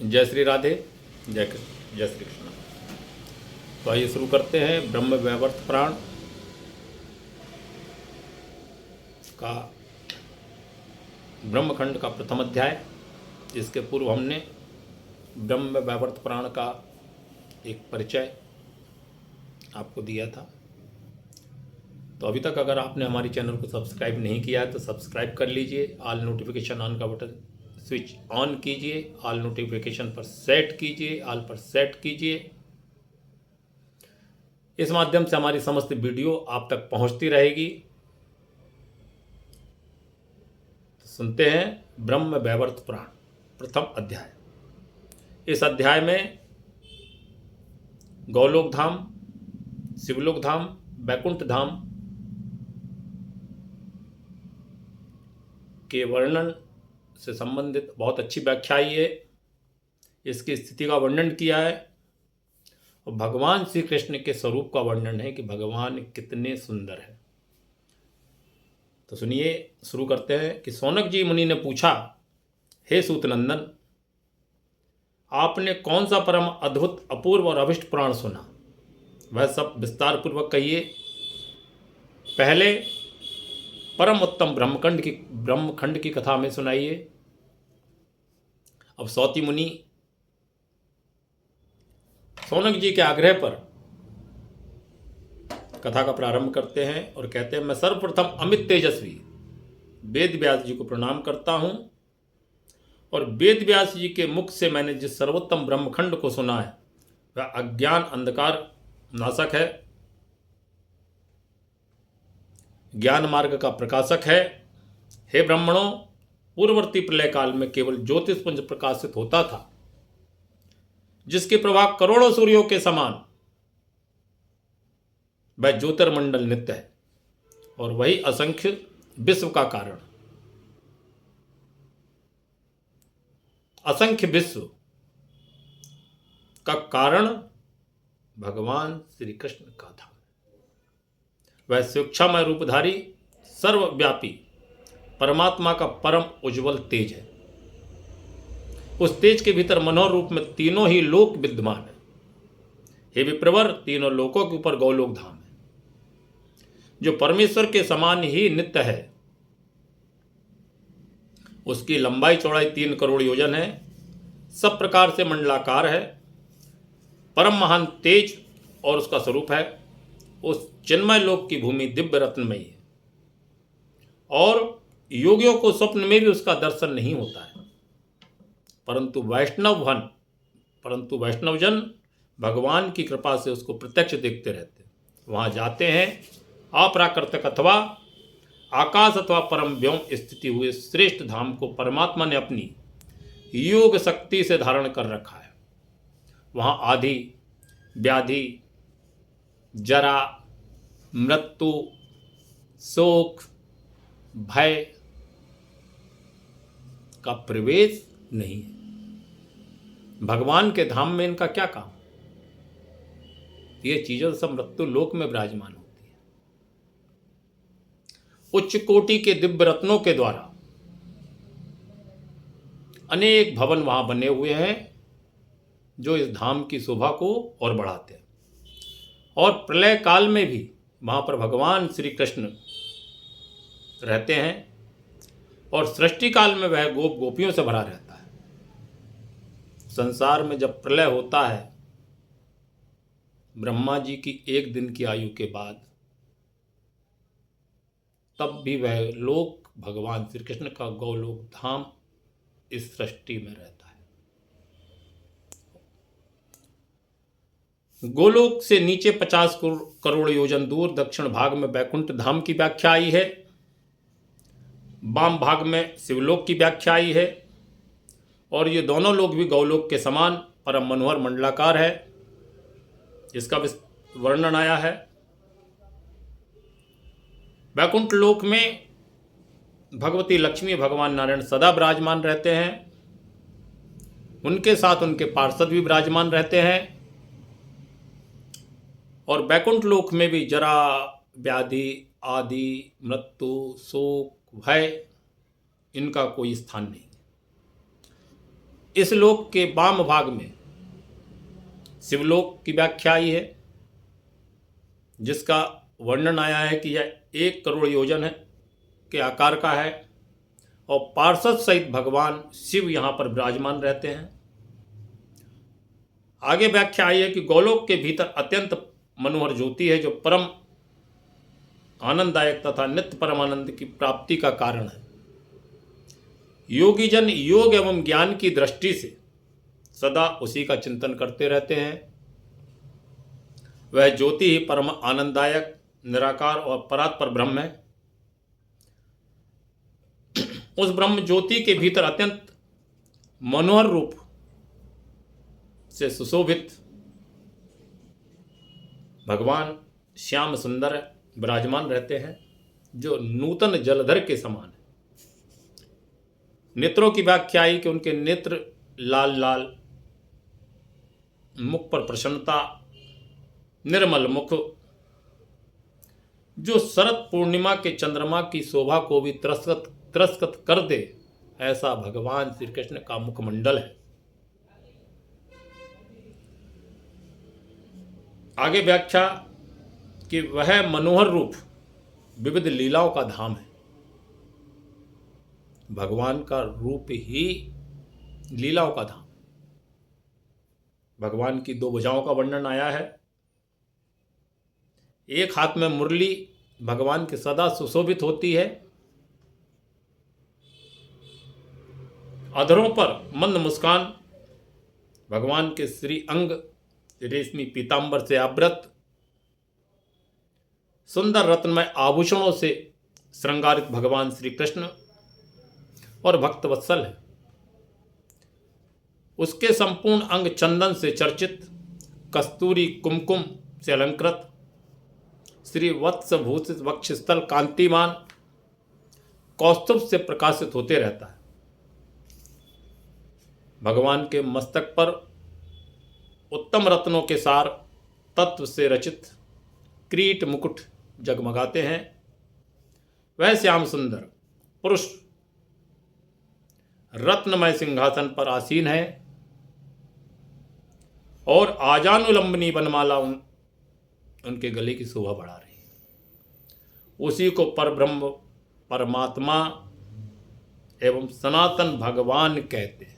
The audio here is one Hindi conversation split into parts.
जय श्री राधे। जय कृष्ण। जय श्री कृष्ण। तो आइए शुरू करते हैं ब्रह्म वैवर्त पुराण का ब्रह्मखंड का प्रथम अध्याय। इसके पूर्व हमने ब्रह्म वैवर्त पुराण का एक परिचय आपको दिया था। तो अभी तक अगर आपने हमारी चैनल को सब्सक्राइब नहीं किया है तो सब्सक्राइब कर लीजिए। ऑल नोटिफिकेशन ऑन का बटन स्विच ऑन कीजिए, ऑल नोटिफिकेशन पर सेट कीजिए, ऑल पर सेट कीजिए। इस माध्यम से हमारी समस्त वीडियो आप तक पहुंचती रहेगी। तो सुनते हैं ब्रह्म वैवर्त पुराण प्रथम अध्याय। इस अध्याय में गौलोक धाम, शिवलोक धाम, वैकुंठ धाम के वर्णन से संबंधित बहुत अच्छी व्याख्या आई है। इसकी स्थिति का वर्णन किया है और भगवान श्री कृष्ण के स्वरूप का वर्णन है कि भगवान कितने सुंदर हैं। तो सुनिए, शुरू करते हैं कि सौनक जी मुनि ने पूछा, हे सूतनंदन, आपने कौन सा परम अद्भुत, अपूर्व और अभिष्ट पुराण सुना? वह सब विस्तार पूर्वक कहिए। पहले परम उत्तम ब्रह्मखंड की कथा में सुनाइए। अब सौती मुनि सौनक जी के आग्रह पर कथा का प्रारंभ करते हैं और कहते हैं, मैं सर्वप्रथम अमित तेजस्वी वेद व्यास जी को प्रणाम करता हूं और वेद व्यास जी के मुख से मैंने जिस सर्वोत्तम ब्रह्मखंड को सुना है वह अज्ञान अंधकार नाशक है, ज्ञान मार्ग का प्रकाशक है। हे ब्राह्मणों, पूर्ववर्ती प्रलय काल में केवल ज्योतिषपुंज प्रकाशित होता था, जिसके प्रभाव करोड़ों सूर्यों के समान। वह ज्योतिर्मंडल नित्य है और वही असंख्य विश्व का कारण। असंख्य विश्व का कारण भगवान श्री कृष्ण का धाम। वह शिक्षामय रूपधारी सर्वव्यापी परमात्मा का परम उज्जवल तेज है। उस तेज के भीतर मनोहर रूप में तीनों ही लोक विद्यमान है। हे विप्रवर, तीनों लोकों के ऊपर गौलोक धाम है, जो परमेश्वर के समान ही नित्य है। उसकी लंबाई चौड़ाई 3 करोड़ योजन है, सब प्रकार से मंडलाकार है, परम महान तेज और उसका स्वरूप है। उस चिन्मय लोक की भूमि दिव्य रत्नमयी है और योगियों को स्वप्न में भी उसका दर्शन नहीं होता है, परंतु वैष्णवजन भगवान की कृपा से उसको प्रत्यक्ष देखते रहते हैं। वहां जाते हैं। अप्राकृतिक अथवा आकाश अथवा परम व्योम स्थिति हुए श्रेष्ठ धाम को परमात्मा ने अपनी योग शक्ति से धारण कर रखा है। वहां आदि व्याधि, जरा, मृत्यु, शोक, भय का प्रवेश नहीं है। भगवान के धाम में इनका क्या काम? ये चीजें सब मृत्यु लोक में विराजमान होती है। उच्च कोटि के दिव्य रत्नों के द्वारा अनेक भवन वहां बने हुए हैं, जो इस धाम की शोभा को और बढ़ाते हैं। और प्रलय काल में भी वहां पर भगवान श्री कृष्ण रहते हैं और सृष्टि काल में वह गोप गोपियों से भरा रहता है। संसार में जब प्रलय होता है, ब्रह्मा जी की 1 दिन की आयु के बाद, तब भी वह लोक भगवान श्री कृष्ण का गौलोक धाम इस सृष्टि में रहता है। गोलोक से नीचे 50 करोड़ योजन दूर दक्षिण भाग में वैकुंठ धाम की व्याख्या आई है, वाम भाग में शिवलोक की व्याख्या आई है और ये दोनों लोक भी गौलोक के समान परम मनोहर मंडलाकार है, इसका वर्णन आया है। वैकुंठ लोक में भगवती लक्ष्मी, भगवान नारायण सदा विराजमान रहते हैं। उनके साथ उनके पार्षद भी विराजमान रहते हैं। और वैकुंठ लोक में भी जरा, व्याधि, आदि, मृत्यु, शोक, भय, इनका कोई स्थान नहीं। इस लोक के वाम भाग में शिवलोक की व्याख्या आई है, जिसका वर्णन आया है कि यह 1 करोड़ योजन है के आकार का है और पार्षद सहित भगवान शिव यहाँ पर विराजमान रहते हैं। आगे व्याख्या आई है कि गोलोक के भीतर अत्यंत मनोहर ज्योति है, जो परम आनंददायक तथा नित्य परमानंद की प्राप्ति का कारण है। योगी जन योग एवं ज्ञान की दृष्टि से सदा उसी का चिंतन करते रहते हैं। वह ज्योति ही परम आनंददायक, निराकार और परात्पर ब्रह्म है। उस ब्रह्म ज्योति के भीतर अत्यंत मनोहर रूप से सुशोभित भगवान श्याम सुंदर विराजमान रहते हैं, जो नूतन जलधर के समान है। नेत्रों की व्याख्या आई कि उनके नेत्र लाल लाल, मुख पर प्रसन्नता, निर्मल मुख, जो शरद पूर्णिमा के चंद्रमा की शोभा को भी तिरस्कृत कर दे, ऐसा भगवान श्री कृष्ण का मुखमंडल है। आगे व्याख्या कि वह मनोहर रूप विविध लीलाओं का धाम है। भगवान का रूप ही लीलाओं का धाम। भगवान की 2 भुजाओं का वर्णन आया है। एक हाथ में मुरली भगवान की सदा सुशोभित होती है। अधरों पर मंद मुस्कान, भगवान के श्री अंग रेशमी पीतांबर से आवृत, सुंदर रत्नमय आभूषणों से श्रृंगारित भगवान श्री कृष्ण और भक्तवत्सल है। उसके संपूर्ण अंग चंदन से चर्चित, कस्तूरी कुमकुम से अलंकृत, श्री वत्स भूषित वक्षस्थल कांतिमान कौस्तुभ से प्रकाशित होते रहता है। भगवान के मस्तक पर उत्तम रत्नों के सार तत्व से रचित क्रीट मुकुट जगमगाते हैं। वह श्याम सुंदर पुरुष रत्नमय सिंहासन पर आसीन है और आजानुलंबनी वनमाला उनके गले की शोभा बढ़ा रही है। उसी को परब्रह्म, परमात्मा एवं सनातन भगवान कहते हैं।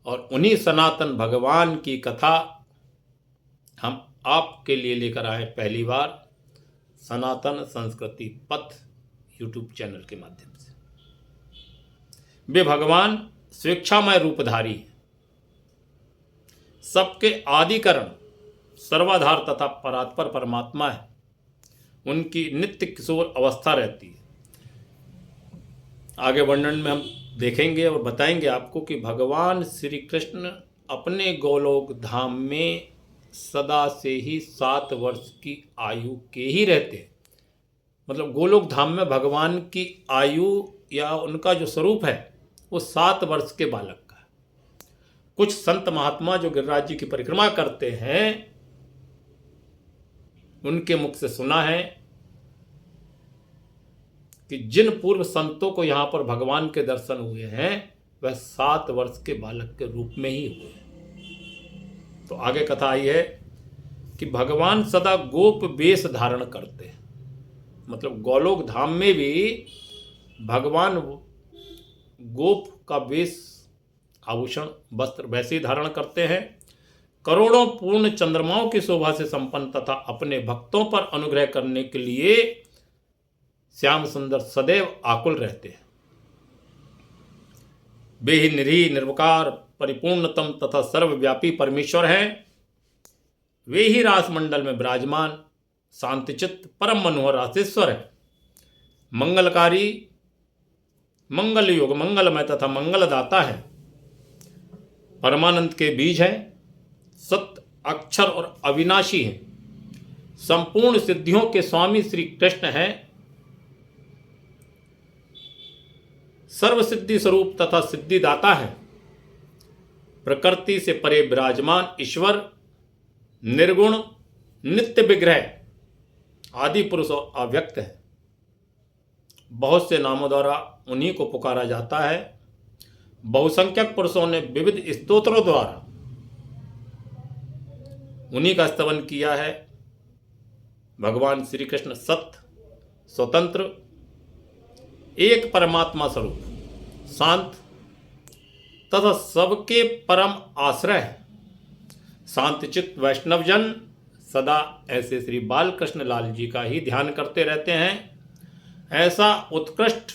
और उन्हीं सनातन भगवान की कथा हम आपके लिए लेकर आए पहली बार सनातन संस्कृति पथ यूट्यूब चैनल के माध्यम से। वे भगवान स्वेच्छामय रूपधारी हैं, सबके आदिकरण, सर्वाधार तथा परात्पर परमात्मा है। उनकी नित्य किशोर अवस्था रहती है। आगे वर्णन में हम देखेंगे और बताएंगे आपको कि भगवान श्री कृष्ण अपने गोलोक धाम में सदा से ही 7 वर्ष की आयु के ही रहते हैं। मतलब गोलोक धाम में भगवान की आयु या उनका जो स्वरूप है वो 7 वर्ष के बालक का है। कुछ संत महात्मा जो गिरिराज जी की परिक्रमा करते हैं, उनके मुख से सुना है कि जिन पूर्व संतों को यहाँ पर भगवान के दर्शन हुए हैं, वह 7 वर्ष के बालक के रूप में ही हुए हैं। तो आगे कथा आई है कि भगवान सदा गोप वेश धारण करते हैं। मतलब गोलोक धाम में भी भगवान गोप का वेश, आभूषण, वस्त्र वैसे ही धारण करते हैं। करोड़ों पूर्ण चंद्रमाओं की शोभा से संपन्न तथा अपने भक्तों पर अनुग्रह करने के लिए श्याम सुंदर सदैव आकुल रहते हैं। वे ही निरीह, निर्विकार, परिपूर्णतम तथा सर्वव्यापी परमेश्वर हैं। वे ही रासमंडल में विराजमान शांतिचित्त परम मनोहर रासेश्वर है। मंगलकारी, मंगल युग, मंगलमय तथा मंगलदाता है। परमानंद के बीज हैं, सत्य, अक्षर और अविनाशी हैं। संपूर्ण सिद्धियों के स्वामी श्री कृष्ण हैं। सर्वसिद्धि स्वरूप तथा सिद्धिदाता है। प्रकृति से परे विराजमान ईश्वर, निर्गुण, नित्य विग्रह, आदि पुरुष और अव्यक्त है। बहुत से नामों द्वारा उन्हीं को पुकारा जाता है। बहुसंख्यक पुरुषों ने विविध स्तोत्रों द्वारा उन्हीं का स्तवन किया है। भगवान श्री कृष्ण सत्य, स्वतंत्र, एक परमात्मा स्वरूप, शांत तथा सबके परम आश्रय है। शांतचित्त वैष्णवजन सदा ऐसे श्री बालकृष्ण लाल जी का ही ध्यान करते रहते हैं। ऐसा उत्कृष्ट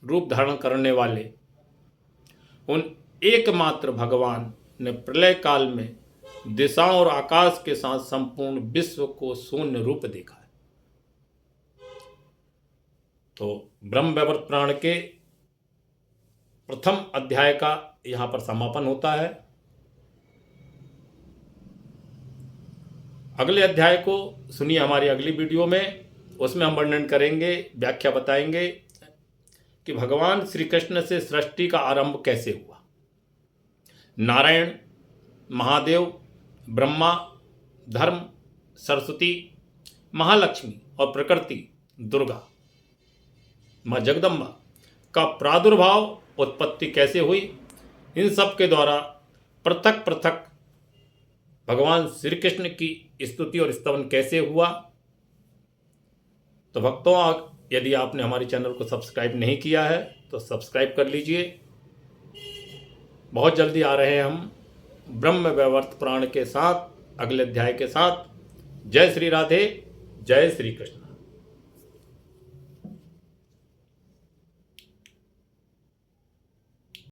रूप धारण करने वाले उन एकमात्र भगवान ने प्रलय काल में दिशाओं और आकाश के साथ संपूर्ण विश्व को शून्य रूप देखा है। तो ब्रह्म वैवर्त पुराण के प्रथम अध्याय का यहां पर समापन होता है। अगले अध्याय को सुनिए हमारी अगली वीडियो में। उसमें हम वर्णन करेंगे, व्याख्या बताएंगे कि भगवान श्री कृष्ण से सृष्टि का आरंभ कैसे हुआ। नारायण, महादेव, ब्रह्मा, धर्म, सरस्वती, महालक्ष्मी और प्रकृति दुर्गा माँ जगदम्बा का प्रादुर्भाव, उत्पत्ति कैसे हुई, इन सब के द्वारा पृथक पृथक भगवान श्री कृष्ण की स्तुति और स्तवन कैसे हुआ। तो भक्तों, यदि आपने हमारे चैनल को सब्सक्राइब नहीं किया है तो सब्सक्राइब कर लीजिए। बहुत जल्दी आ रहे हैं हम ब्रह्म वैवर्त पुराण के साथ, अगले अध्याय के साथ। जय श्री राधे, जय श्री कृष्ण।